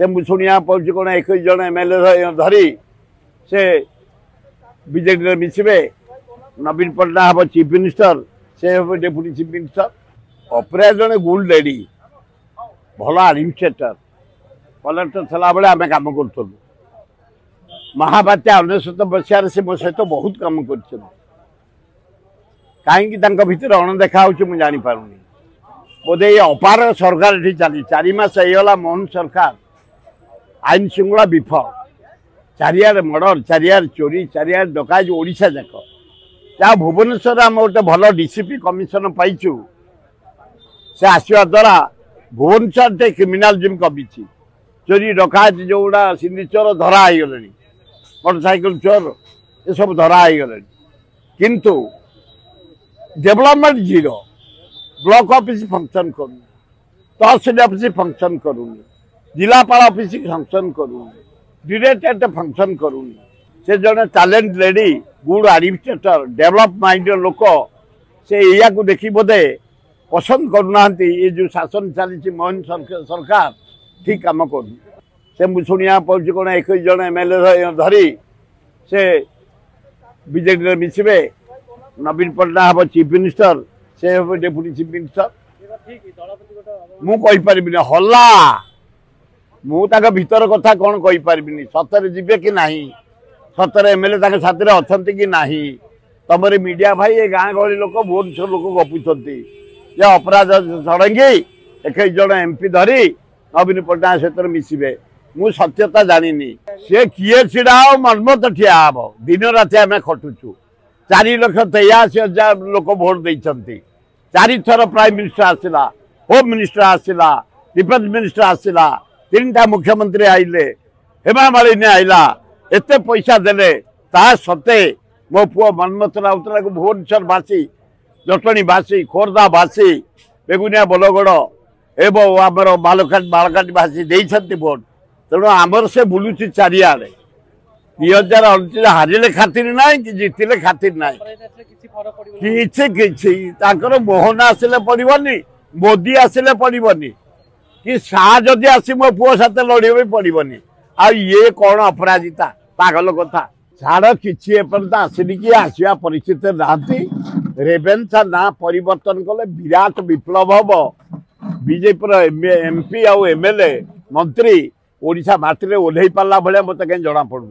से शुणा पड़े कौन 21 जन एमएलए धरी से बीजेडी मिसबे नवीन पट्टनायक हम चीफ मिनिस्टर से हम डेप्यूटी चीफ मिनिस्टर अपराध जड़े गुड लेडी भल आडमिनिस्ट्रेटर कलेक्टर थला बेले आम कम करूँ महाबात्या 19 मसीह से मो सहित बहुत कम कर कहीं भर अणदेखा मुझे जापारूनी बोधे ये अपार सरकार ये चली 4 मास होगा मोहन सरकार आईन श्रृंखला विफल चारियार मर्डर चारियार चोरी चारियार डकायत ओडिशा जाक जहाँ भुवनेश्वर आम गोटे भल डीसीपी कमिशन पाइचु से आसवा द्वारा भुवनेश्वर क्रिमिनालिज्म कमी चोरी डकायत जो गुड़ा सिंधी चोर धरा हो गले मोटरसाइकिल चोर ये सब धरा हो गले किंतु डेवलपमेंट जीरो ब्लॉक ऑफिस फंक्शन करूँ तहसील ऑफिस फंक्शन करूनी जिलापाल ऑफिस फंक्शन करूनी डायरेक्टरेट फंक्शन करूनी से जड़े talent lady good administrator develop mind लोक से या देखी बोधे पसंद करूना ये जो शासन चली मोहन सरकार ठीक कम कर से शुणा पड़े कौन 21 जन एमएलए धरी से बीजेडी मिसबे नवीन पट्टनायक हम चीफ मिनिस्टर से हम डेप्यूटी चीफ मिनिस्टर मुझे हल्ला मुझे भीतर कथा कौन कही सतरे जीवे कि नहीं सतरे एमएलए साथी अच्छा कि नहीं तुम मीडिया भाई ये गाँ गहली लोक भुवनेश्वर लोक गपुंट ये अपराध षडंगी 21 जन एमपी धरी नवीन पट्टनायक सहित मिसबे मु सत्यता जानी सी किए छिड़ा मनमत ठिया हम दिन राति आम खटुचु 4,83,000 लोक भोट देते 4 थर प्राइम मिनिस्टर आसला होम मिनिस्टर आसला डिफेन्स मिनिस्टर आसला 3टा मुख्यमंत्री आइले हेमा मालिनी आइला एते पैसा देले ता सत्ते मो पुओ मनमत राउतरा को भुवनेश्वर बासी जटणी बासी खोर्धा बासी बेगुनिया बलगड़ एवं आमर बालकाटी बासी देते भोट तेणु आमर से बुलूची चारिआडे 2029 हारिले खातिर ना कि जितिले खातिर ना कि मोहन आसिले पड़ोनी मोदी आसिले पड़ोनी कि शाह जदि आसी मो पुओ साथ लड़े पड़ोनी आ ये कौन अपराजिता पागल कथा छाड़ कि आसनी कि आसवा परिस्थिति नहांती रेवेन्सा ना परिवर्तन कले विराट विप्लव हम बीजेपी एमपी आउ एमएलए मंत्री ओडिशा माटी में ओह्लई पारा भाया मत कहीं जना पड़ू।